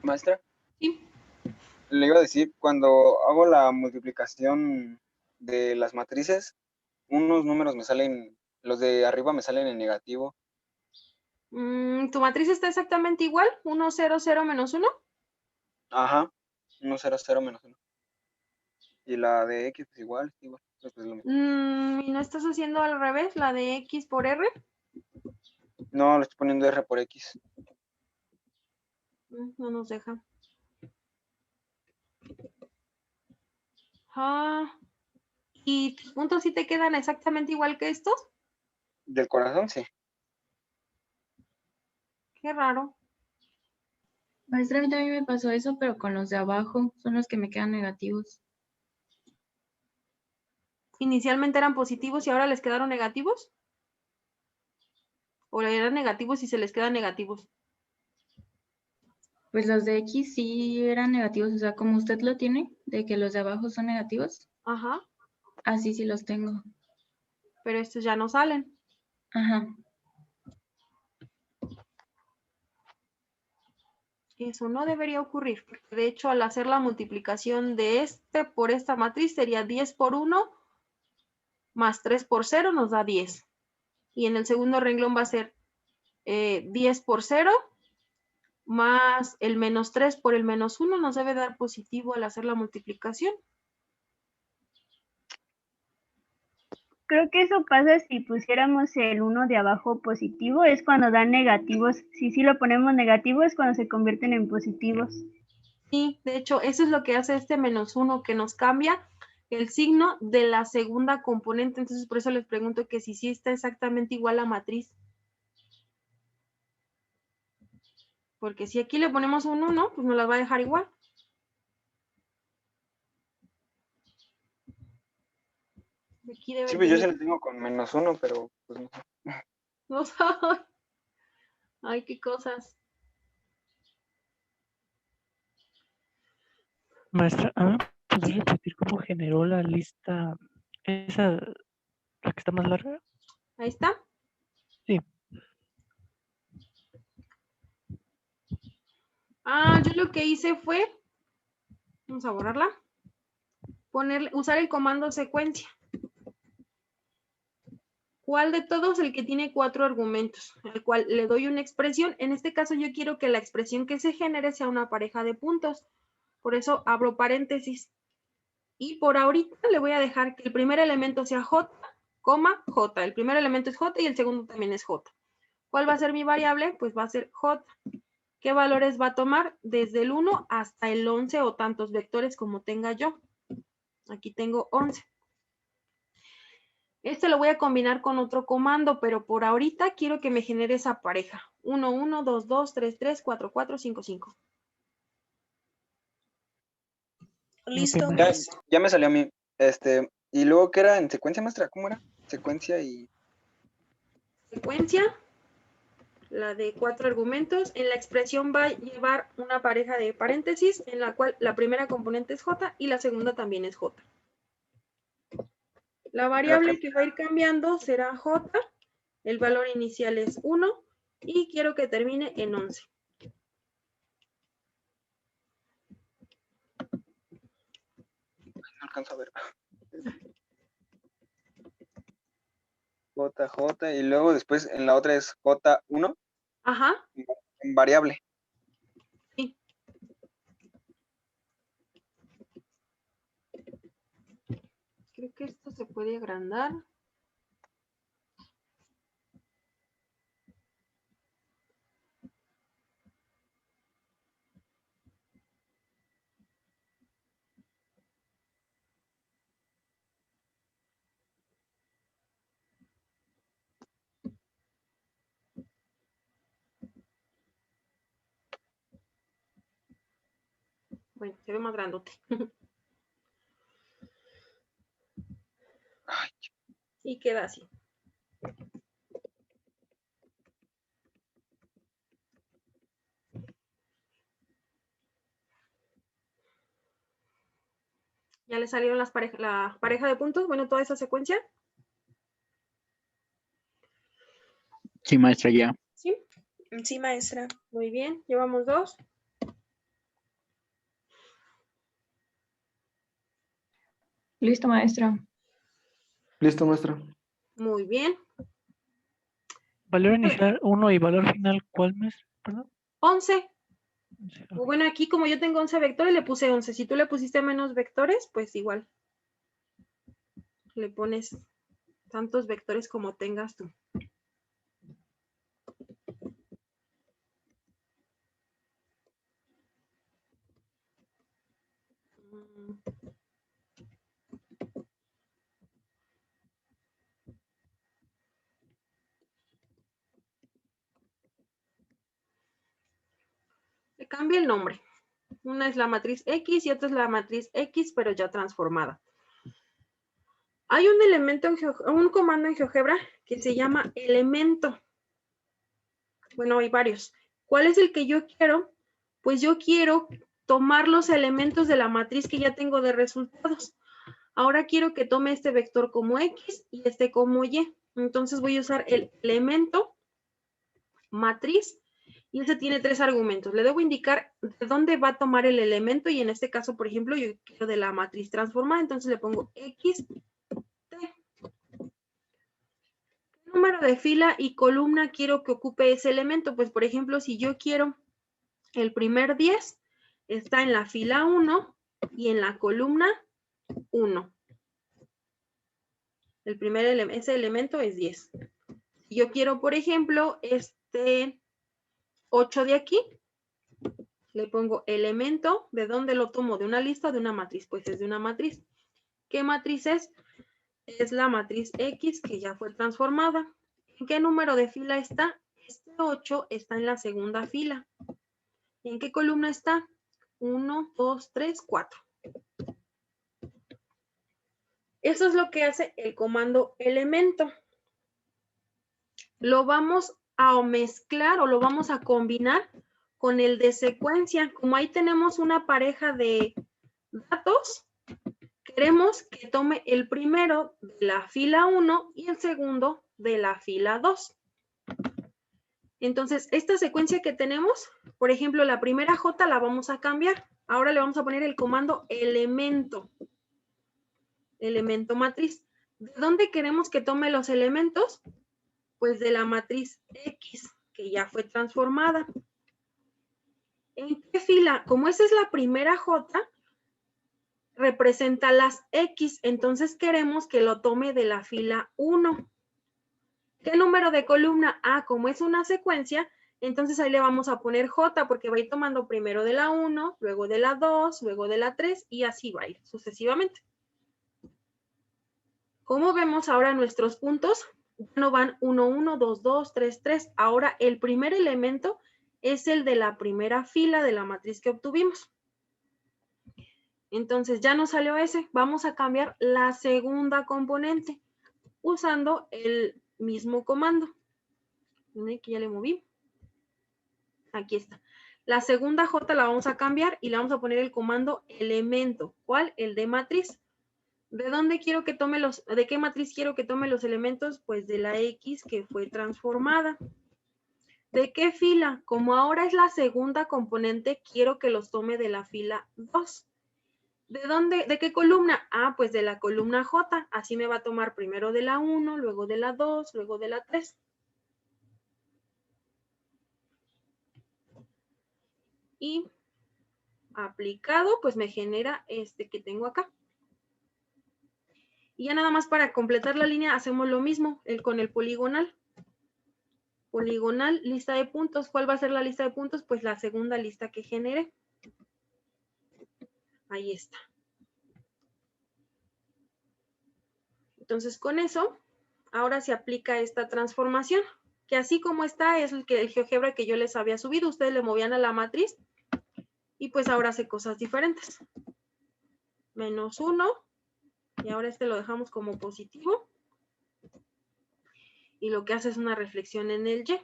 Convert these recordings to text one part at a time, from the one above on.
Maestra, Sí. le iba a decir, cuando hago la multiplicación de las matrices, unos números me salen, los de arriba me salen en negativo. ¿Tu matriz está exactamente igual? 1, 0, 0, menos 1. Ajá, 1, 0, 0, menos 1. Y la de X, pues igual, pues es lo mismo. ¿Y no estás haciendo al revés, la de X por R? No, le estoy poniendo R por X. No nos deja. ¿Y tus puntos sí te quedan exactamente igual que estos? Del corazón, sí. Qué raro. Maestra, a mí también me pasó eso, pero con los de abajo son los que me quedan negativos. ¿Inicialmente eran positivos y ahora les quedaron negativos? ¿O eran negativos y se les quedan negativos? Pues los de X sí eran negativos, o sea, como usted lo tiene, de que los de abajo son negativos, Ajá, así sí los tengo. pero estos ya no salen. Ajá. Eso no debería ocurrir, porque de hecho al hacer la multiplicación de este por esta matriz sería 10 por 1 más 3 por 0 nos da 10. Y en el segundo renglón va a ser 10 por 0 más el menos 3 por el menos 1 nos debe dar positivo al hacer la multiplicación. Creo que eso pasa si pusiéramos el 1 de abajo positivo, es cuando dan negativos. Si sí lo ponemos negativo es cuando se convierten en positivos. Sí, de hecho, eso es lo que hace este menos 1, que nos cambia el signo de la segunda componente. Entonces, por eso les pregunto que si sí está exactamente igual la matriz. Porque si aquí le ponemos un 1, pues nos la va a dejar igual. Aquí debe Sí, pues yo tener... se lo tengo con menos 1, pero pues no sé. No sabe. Ay, qué cosas. Maestra, ¿puedes repetir cómo generó la lista esa, la que está más larga? Ahí está. Sí. Yo lo que hice fue, vamos a borrarla, usar el comando secuencia. ¿Cuál de todos? El que tiene 4 argumentos, al cual le doy una expresión. En este caso yo quiero que la expresión que se genere sea una pareja de puntos. Por eso abro paréntesis. Y por ahorita le voy a dejar que el primer elemento sea J, J. El primer elemento es J y el segundo también es J. ¿Cuál va a ser mi variable? Pues va a ser J. ¿Qué valores va a tomar? Desde el 1 hasta el 11 o tantos vectores como tenga yo. Aquí tengo 11. Este lo voy a combinar con otro comando, pero por ahorita quiero que me genere esa pareja. 1, 1, 2, 2, 3, 3, 4, 4, 5, 5. Listo. Ya me salió a mí. Y luego, ¿qué era en secuencia, maestra? ¿Cómo era? Secuencia y... Secuencia, la de 4 argumentos. En la expresión va a llevar una pareja de paréntesis, en la cual la primera componente es J y la segunda también es J. La variable que va a ir cambiando será J, el valor inicial es 1 y quiero que termine en 11. No alcanzo a ver. J, y luego después en la otra es J1. Ajá. En variable. Sí. Creo que esto se puede agrandar. Bueno, se ve más grandote. Ay. Y queda así. Ya le salieron la pareja de puntos. Bueno, toda esa secuencia. Sí, maestra, ya. ¿Sí? Sí, maestra. Muy bien. Llevamos 2. Listo, maestra. Listo, maestra. Muy bien. Valor inicial 1 y valor final, ¿cuál mes? Perdón. 11. Sí, O ok. bueno, aquí como yo tengo 11 vectores, le puse 11. Si tú le pusiste menos vectores, pues igual. Le pones tantos vectores como tengas tú. Le cambia el nombre. Una es la matriz X y otra es la matriz X, pero ya transformada. Hay un elemento, un comando en GeoGebra que se llama elemento. Bueno, hay varios. ¿Cuál es el que yo quiero? Pues yo quiero tomar los elementos de la matriz que ya tengo de resultados. Ahora quiero que tome este vector como X y este como Y. Entonces voy a usar el elemento matriz y ese tiene 3 argumentos. Le debo indicar de dónde va a tomar el elemento y en este caso, por ejemplo, yo quiero de la matriz transformada, entonces le pongo X, T. ¿Qué número de fila y columna quiero que ocupe ese elemento? Pues, por ejemplo, si yo quiero el primer 10, está en la fila 1 y en la columna 1. El primer ese elemento es 10. Si yo quiero, por ejemplo, este 8 de aquí, le pongo elemento, ¿de dónde lo tomo? ¿De una lista o de una matriz? Pues es de una matriz. ¿Qué matriz es? Es la matriz X que ya fue transformada. ¿En qué número de fila está? Este 8 está en la segunda fila. ¿Y en qué columna está? 1, 2, 3, 4. Eso es lo que hace el comando elemento. Lo vamos a mezclar o lo vamos a combinar con el de secuencia. Como ahí tenemos una pareja de datos, queremos que tome el primero de la fila 1 y el segundo de la fila 2. Entonces, esta secuencia que tenemos, por ejemplo, la primera J la vamos a cambiar. Ahora le vamos a poner el comando elemento. Elemento matriz. ¿De dónde queremos que tome los elementos? Pues de la matriz X, que ya fue transformada. ¿En qué fila? Como esa es la primera J, representa las X, entonces queremos que lo tome de la fila 1. ¿Qué número de columna? Ah, como es una secuencia, entonces ahí le vamos a poner J, porque va a ir tomando primero de la 1, luego de la 2, luego de la 3, y así va a ir sucesivamente. Como vemos ahora nuestros puntos, ya no van 1, 1, 2, 2, 3, 3. Ahora el primer elemento es el de la primera fila de la matriz que obtuvimos. Entonces ya nos salió ese. Vamos a cambiar la segunda componente usando el mismo comando. Que ya le moví. Aquí está. La segunda J la vamos a cambiar y le vamos a poner el comando elemento. ¿Cuál? El de matriz. ¿De dónde quiero que tome de qué matriz quiero que tome los elementos? Pues de la X que fue transformada. ¿De qué fila? Como ahora es la segunda componente, quiero que los tome de la fila 2. ¿De dónde? ¿De qué columna? Ah, pues de la columna J. Así me va a tomar primero de la 1, luego de la 2, luego de la 3. Y aplicado, pues me genera este que tengo acá. Y ya nada más para completar la línea hacemos lo mismo con el poligonal. Poligonal, lista de puntos. ¿Cuál va a ser la lista de puntos? Pues la segunda lista que genere. Ahí está. Entonces con eso, ahora se aplica esta transformación, que así como está es el GeoGebra que yo les había subido. Ustedes le movían a la matriz y pues ahora hace cosas diferentes. Menos 1 y ahora este lo dejamos como positivo. Y lo que hace es una reflexión en el Y.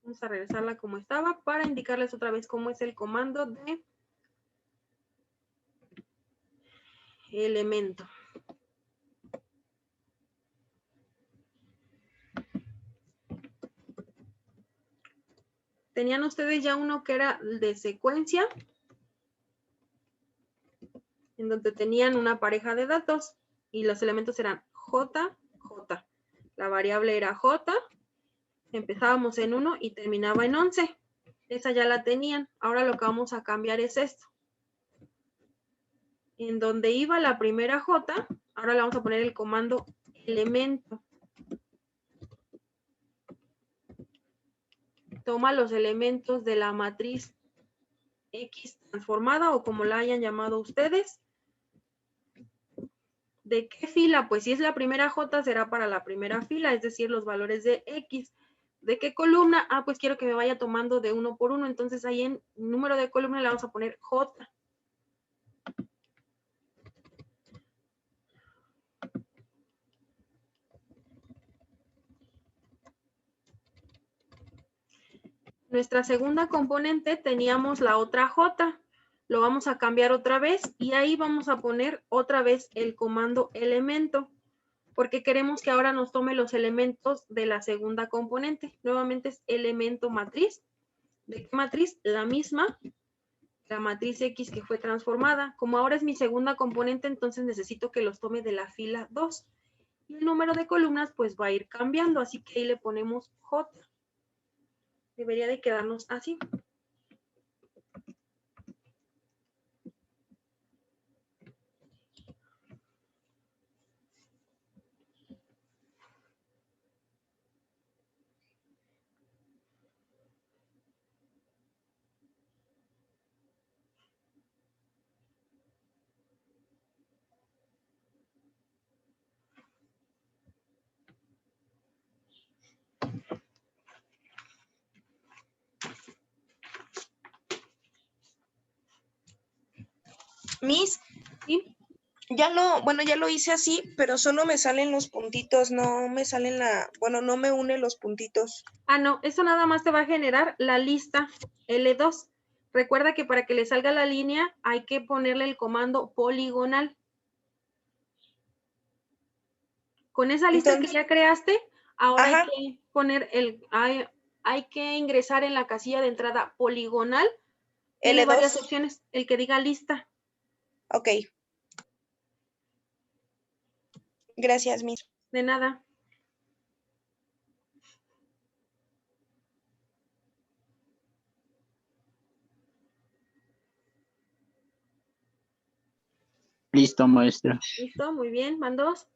Vamos a regresarla como estaba para indicarles otra vez cómo es el comando de elemento. Tenían ustedes ya uno que era de secuencia. en donde tenían una pareja de datos y los elementos eran J, J. La variable era J, empezábamos en 1 y terminaba en 11. Esa ya la tenían. Ahora lo que vamos a cambiar es esto. En donde iba la primera J, ahora le vamos a poner el comando elemento. Toma los elementos de la matriz X transformada o como la hayan llamado ustedes. ¿De qué fila? Pues si es la primera J será para la primera fila, es decir, los valores de X. ¿De qué columna? Ah, pues quiero que me vaya tomando de uno por uno, entonces ahí en número de columna le vamos a poner J. Nuestra segunda componente teníamos la otra J. Lo vamos a cambiar otra vez y ahí vamos a poner otra vez el comando elemento, porque queremos que ahora nos tome los elementos de la segunda componente. Nuevamente es elemento matriz. ¿De qué matriz? La misma, la matriz X que fue transformada. Como ahora es mi segunda componente, entonces necesito que los tome de la fila 2. Y el número de columnas pues va a ir cambiando, así que ahí le ponemos J. Debería de quedarnos así. Miss, ¿Sí? ya lo hice así, pero solo me salen los puntitos, no me salen no me une los puntitos. Ah, no, eso nada más te va a generar la lista L2. Recuerda que para que le salga la línea hay que ponerle el comando poligonal. Con esa lista Entonces, que ya creaste, ahora ajá, hay que poner hay que ingresar en la casilla de entrada poligonal. Tiene varias L2, opciones, el que diga lista. ok. Gracias, Miss. De nada. Listo, maestra. Listo, muy bien. Van 2,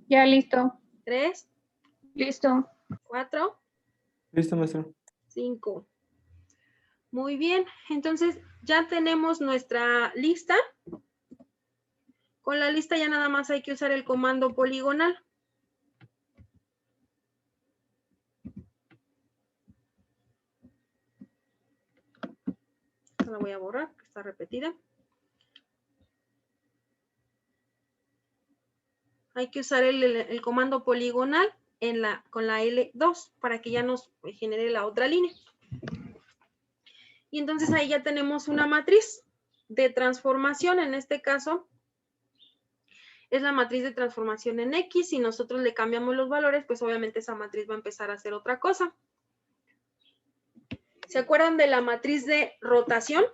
Ya listo. 3, Listo. 4, Listo, maestra. 5. Muy bien, entonces ya tenemos nuestra lista. Con la lista ya nada más hay que usar el comando poligonal. La voy a borrar, que está repetida. Hay que usar el comando poligonal con la L2 para que ya nos genere la otra línea. Y entonces ahí ya tenemos una matriz de transformación. En este caso es la matriz de transformación en X. Si nosotros le cambiamos los valores, pues obviamente esa matriz va a empezar a hacer otra cosa. ¿Se acuerdan de la matriz de rotación?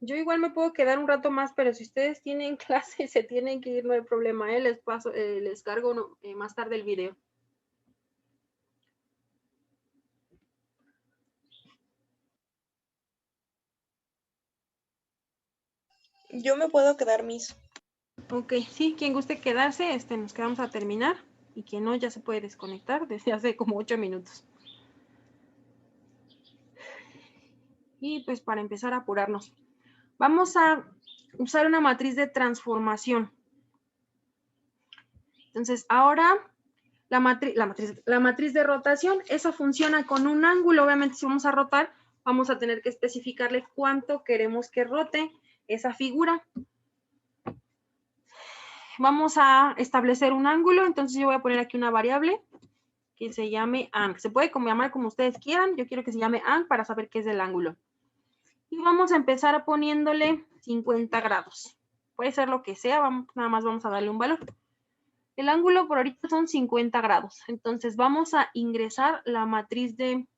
Yo igual me puedo quedar un rato más, pero si ustedes tienen clase, se tienen que ir, no hay problema. Les cargo más tarde el video. Yo me puedo quedar, Miss. Ok, sí, quien guste quedarse, nos quedamos a terminar. Y quien no, ya se puede desconectar desde hace como 8 minutos. Y pues para empezar a apurarnos. Vamos a usar una matriz de transformación. Entonces, ahora la matriz de rotación, esa funciona con un ángulo. Obviamente, si vamos a rotar, vamos a tener que especificarle cuánto queremos que rote esa figura. Vamos a establecer un ángulo, entonces yo voy a poner aquí una variable que se llame ang. Se puede llamar como ustedes quieran, yo quiero que se llame ang para saber qué es el ángulo. Y vamos a empezar poniéndole 50 grados. Puede ser lo que sea, nada más vamos a darle un valor. El ángulo por ahorita son 50 grados. Entonces vamos a ingresar la matriz de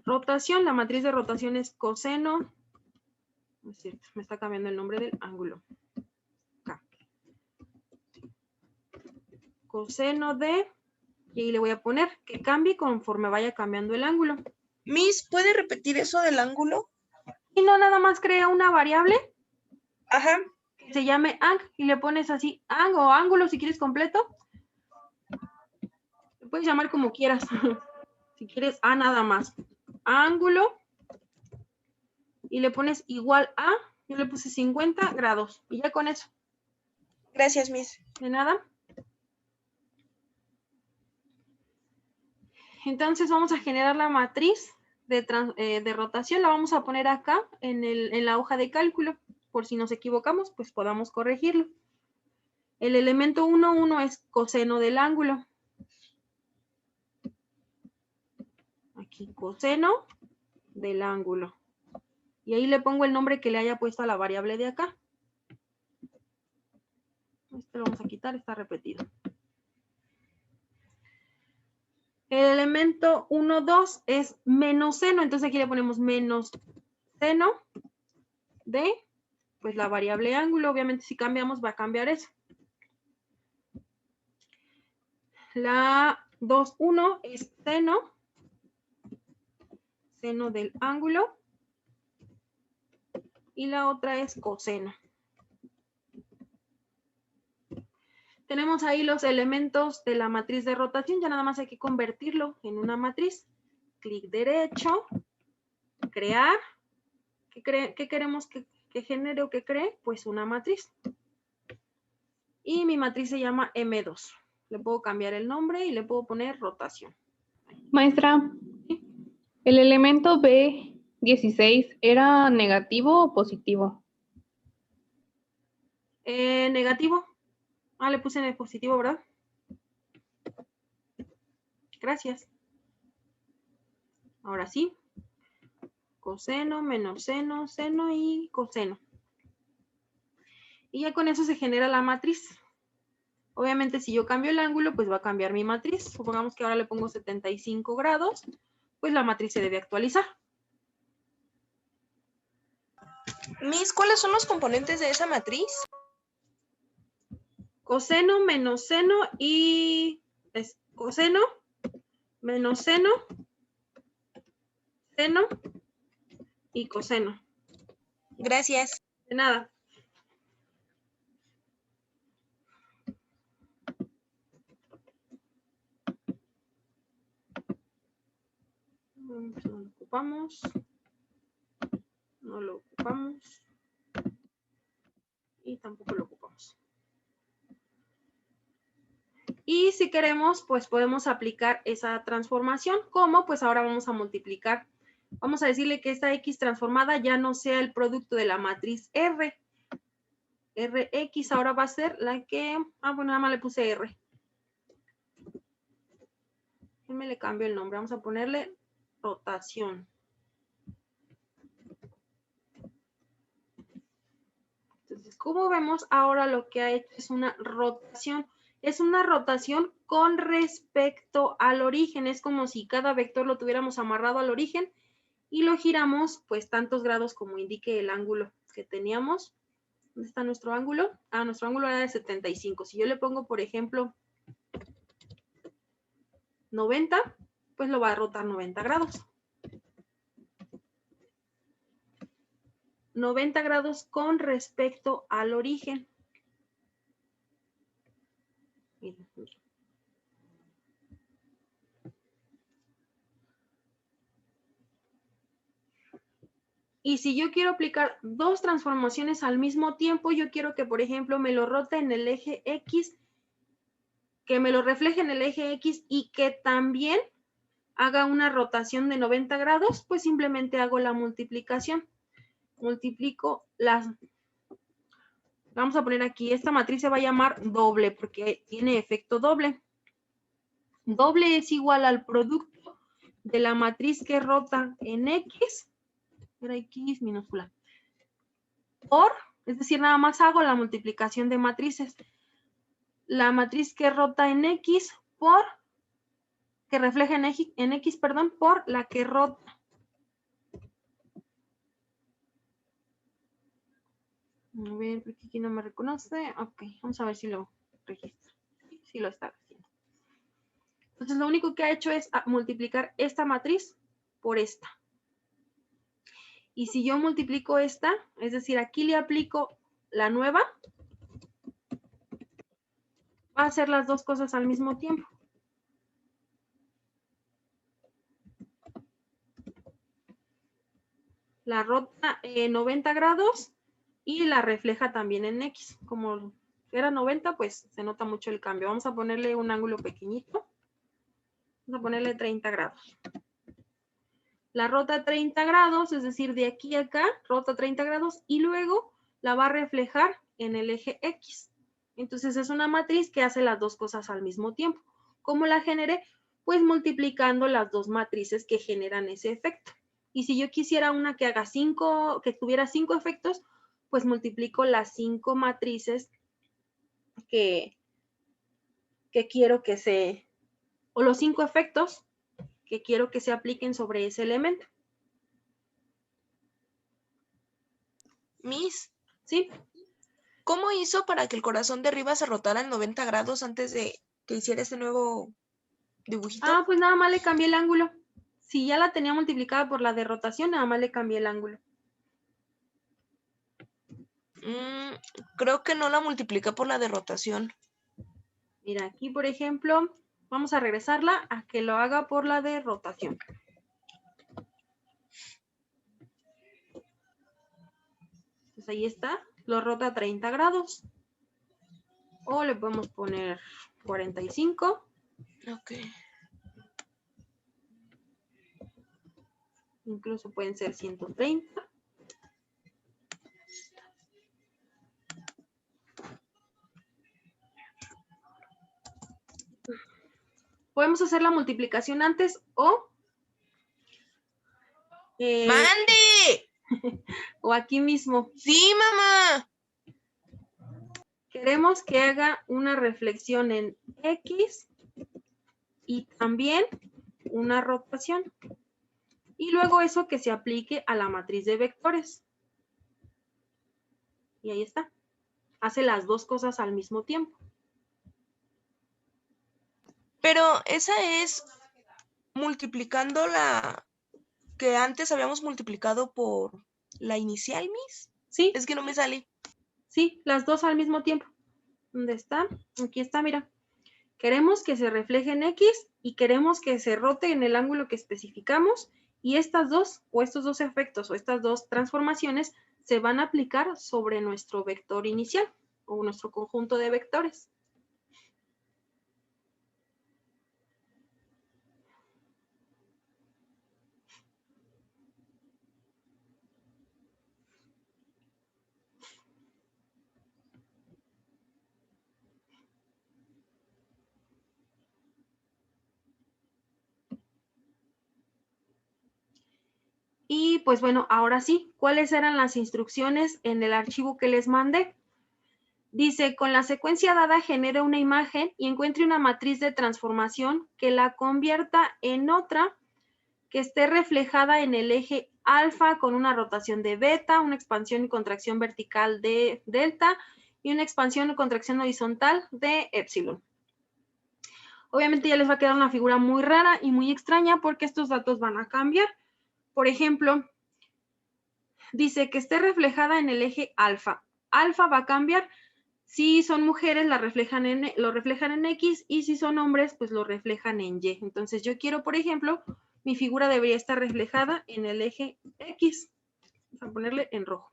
rotación. La matriz de rotación es coseno. No es cierto, me está cambiando el nombre del ángulo. Acá. Coseno de, y ahí le voy a poner que cambie conforme vaya cambiando el ángulo. Miss, ¿puede repetir eso del ángulo? Y no nada más crea una variable Ajá. que se llame ang y le pones así ang o ángulo si quieres completo. Le puedes llamar como quieras. Si quieres a nada más. Ángulo. Y le pones igual a, yo le puse 50 grados. Y ya con eso. Gracias, Miss. De nada. Entonces vamos a generar la matriz de rotación. La vamos a poner acá en la hoja de cálculo. Por si nos equivocamos, pues podamos corregirlo. El elemento 1 es coseno del ángulo. Aquí, coseno del ángulo. Y ahí le pongo el nombre que le haya puesto a la variable de acá. Este lo vamos a quitar, está repetido. El elemento 1, 2 es menos seno, entonces aquí le ponemos menos seno de, pues la variable ángulo, obviamente si cambiamos va a cambiar eso. La 2, 1 es seno del ángulo, y la otra es coseno. Tenemos ahí los elementos de la matriz de rotación, ya nada más hay que convertirlo en una matriz. Clic derecho, crear. ¿Qué queremos que genere o que cree? Pues una matriz. Y mi matriz se llama M2. Le puedo cambiar el nombre y le puedo poner rotación. Maestra, ¿el elemento B16 era negativo o positivo? Negativo. Ah, le puse en el positivo, ¿verdad? Gracias. Ahora sí. Coseno, menos seno, seno y coseno. Y ya con eso se genera la matriz. Obviamente si yo cambio el ángulo, pues va a cambiar mi matriz. Supongamos que ahora le pongo 75 grados, pues la matriz se debe actualizar. Miss, ¿cuáles son los componentes de esa matriz? Coseno, menos seno y coseno, menos seno, seno y coseno. Gracias. De nada. No lo ocupamos. No lo ocupamos. Y tampoco lo ocupamos. Y si queremos, pues podemos aplicar esa transformación. ¿Cómo? Pues ahora vamos a multiplicar. Vamos a decirle que esta X transformada ya no sea el producto de la matriz R. Rx ahora va a ser la que... Ah, bueno, nada más le puse R. Me le cambio el nombre. Vamos a ponerle rotación. Entonces, como vemos, ahora lo que ha hecho es una rotación. Es una rotación con respecto al origen. Es como si cada vector lo tuviéramos amarrado al origen y lo giramos pues tantos grados como indique el ángulo que teníamos. ¿Dónde está nuestro ángulo? Ah, nuestro ángulo era de 75. Si yo le pongo, por ejemplo, 90, pues lo va a rotar 90 grados. 90 grados con respecto al origen. Y si yo quiero aplicar dos transformaciones al mismo tiempo, yo quiero que, por ejemplo, me lo rote en el eje X, que me lo refleje en el eje X y que también haga una rotación de 90 grados, pues simplemente hago la multiplicación. Multiplico las... Vamos a poner aquí, esta matriz se va a llamar doble porque tiene efecto doble. Doble es igual al producto de la matriz que rota en X, era X minúscula, por, es decir, nada más hago la multiplicación de matrices. la matriz que rota en X por, que refleja en X, perdón, por la que rota. A ver, porque aquí no me reconoce. Ok, vamos a ver si lo registra. Sí lo está haciendo. Entonces, lo único que ha hecho es multiplicar esta matriz por esta. Y si yo multiplico esta, es decir, aquí le aplico la nueva, va a hacer las dos cosas al mismo tiempo. La rota 90 grados y la refleja también en X. Como era 90, pues se nota mucho el cambio. Vamos a ponerle un ángulo pequeñito. Vamos a ponerle 30 grados. La rota 30 grados, es decir, de aquí a acá, rota 30 grados y luego la va a reflejar en el eje X. Entonces es una matriz que hace las dos cosas al mismo tiempo. ¿Cómo la generé? Pues multiplicando las dos matrices que generan ese efecto. Y si yo quisiera una que haga 5, que tuviera 5 efectos, pues multiplico las 5 matrices que quiero que se, o los 5 efectos que quiero que se apliquen sobre ese elemento. Miss, ¿Sí? ¿cómo hizo para que el corazón de arriba se rotara en 90 grados antes de que hiciera este nuevo dibujito? Ah, pues nada más le cambié el ángulo. Si ya la tenía multiplicada por la de rotación, nada más le cambié el ángulo. Creo que no la multiplica por la de rotación. Mira, aquí por ejemplo, vamos a regresarla a que lo haga por la de rotación. Pues ahí está, lo rota 30 grados. O le podemos poner 45. Ok. Incluso pueden ser 130. Podemos hacer la multiplicación antes o... ¡Mande! o aquí mismo. ¡Sí, mamá! Queremos que haga una reflexión en X y también una rotación. Y luego eso que se aplique a la matriz de vectores. Y ahí está. Hace las dos cosas al mismo tiempo. Pero esa es multiplicando la que antes habíamos multiplicado por la inicial, Miss. Sí. Es que no me sale. Sí, las dos al mismo tiempo. ¿Dónde está? Aquí está, mira. Queremos que se refleje en X y queremos que se rote en el ángulo que especificamos. Y estas dos, o estos dos efectos, o estas dos transformaciones, se van a aplicar sobre nuestro vector inicial, o nuestro conjunto de vectores. Y pues bueno, ahora sí, ¿cuáles eran las instrucciones en el archivo que les mandé? Dice, con la secuencia dada genere una imagen y encuentre una matriz de transformación que la convierta en otra que esté reflejada en el eje alfa con una rotación de beta, una expansión y contracción vertical de delta y una expansión y contracción horizontal de épsilon. Obviamente ya les va a quedar una figura muy rara y muy extraña porque estos datos van a cambiar. Por ejemplo, dice que esté reflejada en el eje alfa. Alfa va a cambiar. Si son mujeres, lo reflejan en X y si son hombres, pues lo reflejan en Y. Entonces yo quiero, por ejemplo, mi figura debería estar reflejada en el eje X. Vamos a ponerle en rojo.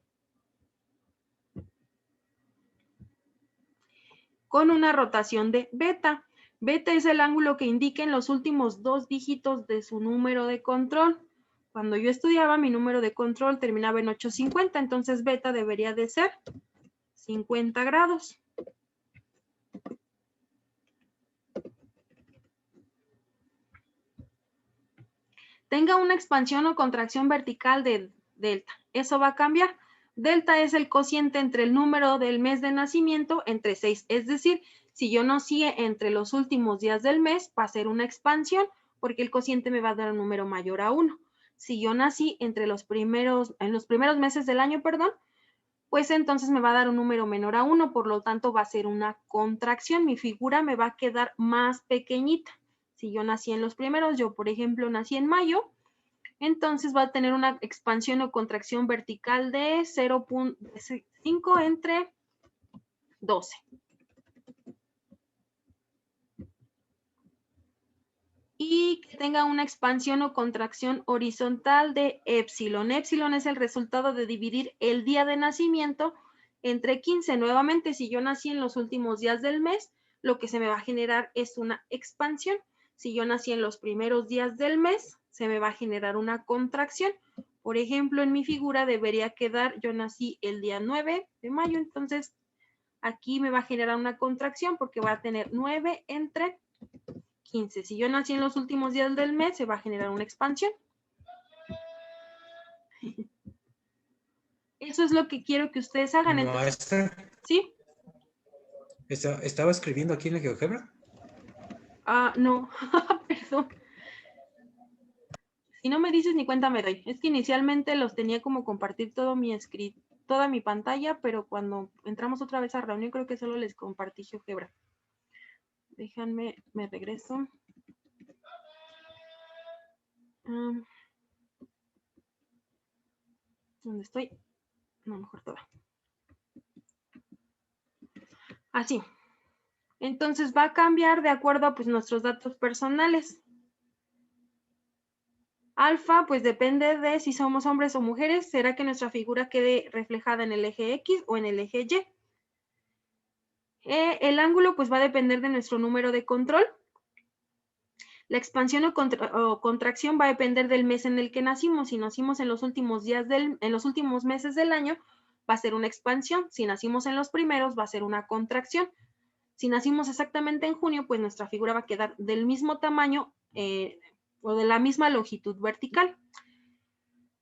Con una rotación de beta. Beta es el ángulo que indiquen los últimos 2 dígitos de su número de control. Cuando yo estudiaba, mi número de control terminaba en 850, entonces beta debería de ser 50 grados. Tenga una expansión o contracción vertical de delta. Eso va a cambiar. Delta es el cociente entre el número del mes de nacimiento entre 6. Es decir, Si yo nací entre los últimos días del mes, va a ser una expansión, porque el cociente me va a dar un número mayor a 1. Si yo nací en los primeros meses del año, perdón, pues entonces me va a dar un número menor a 1, por lo tanto va a ser una contracción. Mi figura me va a quedar más pequeñita. Si yo nací en los primeros, yo por ejemplo nací en mayo, entonces va a tener una expansión o contracción vertical de 0.5 entre 12. Y que tenga una expansión o contracción horizontal de épsilon. Épsilon es el resultado de dividir el día de nacimiento entre 15. Nuevamente, si yo nací en los últimos días del mes, lo que se me va a generar es una expansión. Si yo nací en los primeros días del mes, se me va a generar una contracción. Por ejemplo, en mi figura debería quedar, yo nací el día 9 de mayo, entonces aquí me va a generar una contracción porque va a tener 9 entre 15. Si yo nací en los últimos días del mes, se va a generar una expansión. Eso es lo que quiero que ustedes hagan. Maestra, ¿Sí? ¿estaba escribiendo aquí en la GeoGebra? No, perdón. Si no me dices ni cuenta me doy. Es que inicialmente los tenía como compartir todo toda mi pantalla, pero cuando entramos otra vez a reunión creo que solo les compartí GeoGebra. Déjenme, me regreso. ¿Dónde estoy? No, mejor toda. Así. Entonces va a cambiar de acuerdo a pues, nuestros datos personales. Alfa, pues depende de si somos hombres o mujeres. Será que nuestra figura quede reflejada en el eje X o en el eje Y. El ángulo, pues va a depender de nuestro número de control. La expansión o contracción va a depender del mes en el que nacimos. Si nacimos en los últimos meses del año, va a ser una expansión. Si nacimos en los primeros, va a ser una contracción. Si nacimos exactamente en junio, pues nuestra figura va a quedar del mismo tamaño o de la misma longitud vertical.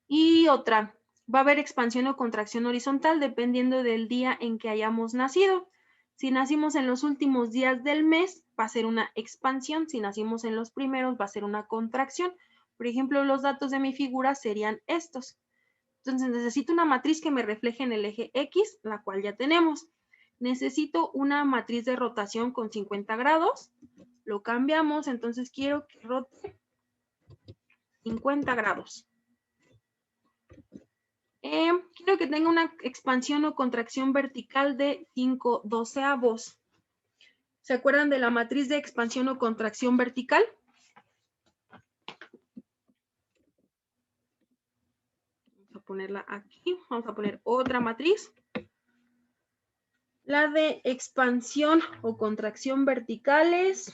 Y otra, va a haber expansión o contracción horizontal dependiendo del día en que hayamos nacido. Si nacimos en los últimos días del mes, va a ser una expansión. Si nacimos en los primeros, va a ser una contracción. Por ejemplo, los datos de mi figura serían estos. Entonces, necesito una matriz que me refleje en el eje X, la cual ya tenemos. Necesito una matriz de rotación con 50 grados. Lo cambiamos, entonces quiero que rote 50 grados. Quiero que tenga una expansión o contracción vertical de 5/12. ¿Se acuerdan de la matriz de expansión o contracción vertical? Vamos a ponerla aquí. Vamos a poner otra matriz. La de expansión o contracción verticales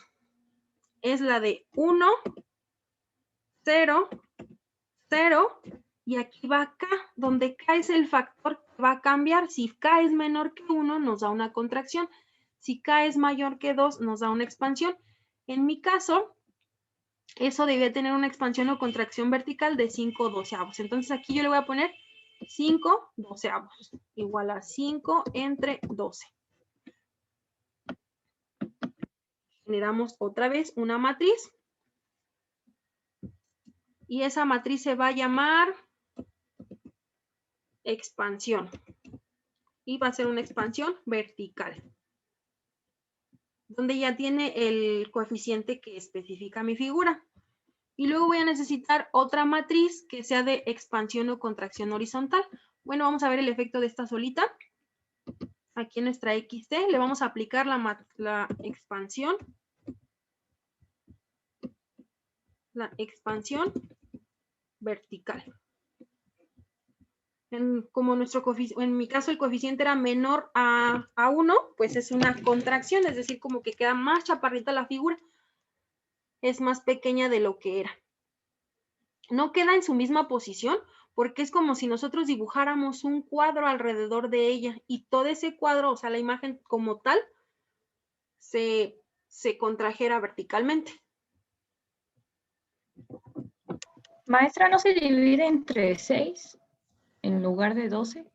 es la de 1, 0, 0, y aquí va K, donde K es el factor que va a cambiar. Si K es menor que 1, nos da una contracción. Si K es mayor que 2, nos da una expansión. En mi caso, eso debe tener una expansión o contracción vertical de 5/12. Entonces aquí yo le voy a poner 5/12 igual a 5 entre 12. Generamos otra vez una matriz. Y esa matriz se va a llamar expansión. Y va a ser una expansión vertical, donde ya tiene el coeficiente que especifica mi figura. Y luego voy a necesitar otra matriz que sea de expansión o contracción horizontal. Bueno, vamos a ver el efecto de esta solita. Aquí en nuestra XT le vamos a aplicar la expansión. La expansión vertical. Como en mi caso el coeficiente era menor a 1, pues es una contracción, es decir, como que queda más chaparrita la figura. Es más pequeña de lo que era. No queda en su misma posición porque es como si nosotros dibujáramos un cuadro alrededor de ella y todo ese cuadro, o sea, la imagen como tal, se contrajera verticalmente. Maestra, ¿no se divide entre 6 en lugar de 12?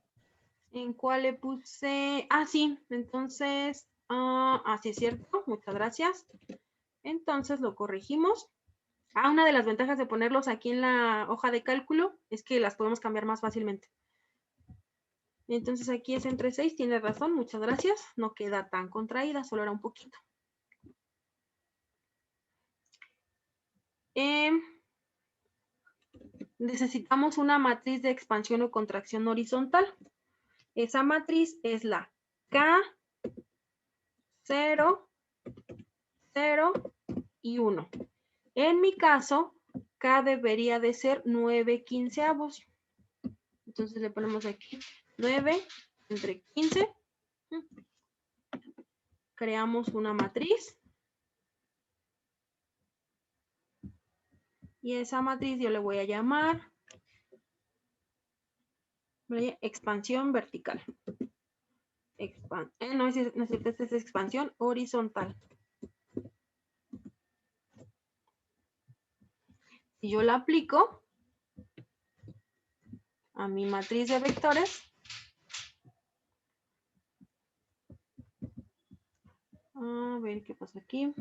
¿En cuál le puse? Ah, sí, entonces Sí es cierto, muchas gracias. Entonces lo corregimos. Una de las ventajas de ponerlos aquí en la hoja de cálculo es que las podemos cambiar más fácilmente. Entonces aquí es entre 6, tiene razón, muchas gracias. No queda tan contraída, solo era un poquito. Necesitamos una matriz de expansión o contracción horizontal. Esa matriz es la K, 0, 0 y 1. En mi caso, K debería de ser 9/15. Entonces le ponemos aquí 9 entre 15. Creamos una matriz. Y esa matriz yo le voy a llamar expansión vertical. No es cierto, esta es expansión horizontal. Si yo la aplico a mi matriz de vectores, a ver qué pasa aquí.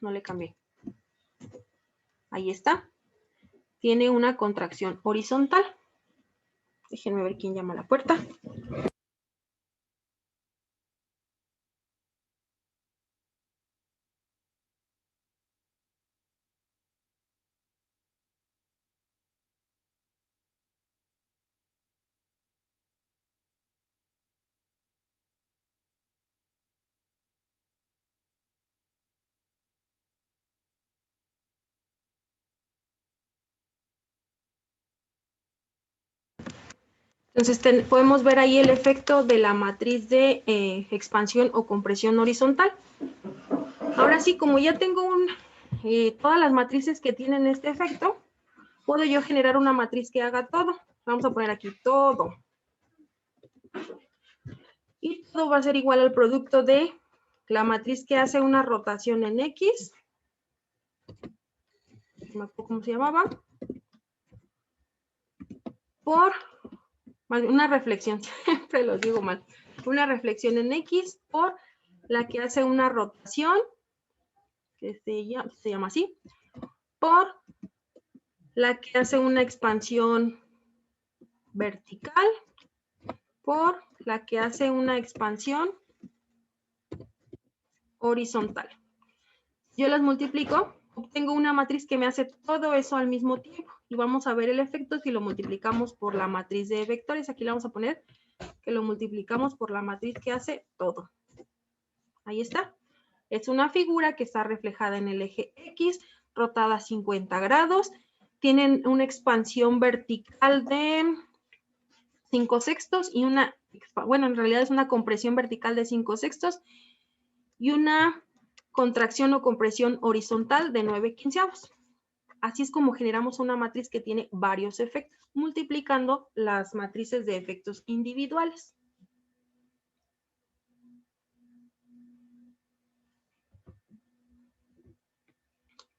No le cambié. Ahí está. Tiene una contracción horizontal. Déjenme ver quién llama a la puerta. Entonces podemos ver ahí el efecto de la matriz de expansión o compresión horizontal. Ahora sí, como ya tengo todas las matrices que tienen este efecto, puedo yo generar una matriz que haga todo. Vamos a poner aquí todo. Y todo va a ser igual al producto de la matriz que hace una rotación en X. No me acuerdo cómo se llamaba. Por una reflexión, siempre los digo mal. Una reflexión en X por la que hace una rotación, que se llama así, por la que hace una expansión vertical, por la que hace una expansión horizontal. Yo las multiplico, obtengo una matriz que me hace todo eso al mismo tiempo. Y vamos a ver el efecto si lo multiplicamos por la matriz de vectores. Aquí le vamos a poner que lo multiplicamos por la matriz que hace todo. Ahí está. Es una figura que está reflejada en el eje X, rotada 50 grados. Tienen una expansión vertical de 5/6 y en realidad es una compresión vertical de 5/6 y una contracción o compresión horizontal de 9/15. Así es como generamos una matriz que tiene varios efectos, multiplicando las matrices de efectos individuales.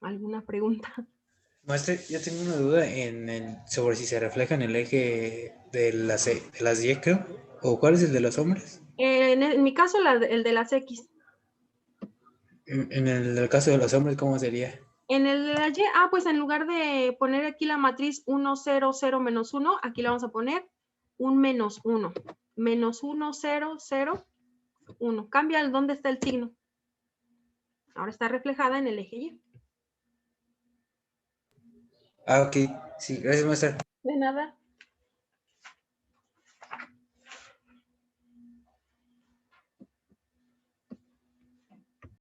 ¿Alguna pregunta? Maestra, yo tengo una duda sobre si se refleja en el eje de las Y, creo. ¿O cuál es el de los hombres? En mi caso, el de las X. En el caso de los hombres, ¿cómo sería? En el de la Y, pues en lugar de poner aquí la matriz 1, 0, 0, menos 1, aquí le vamos a poner un menos 1. Menos 1, 0, 0, 1. Cambia dónde está el signo. Ahora está reflejada en el eje Y. Ok. Sí, gracias, maestra. De nada.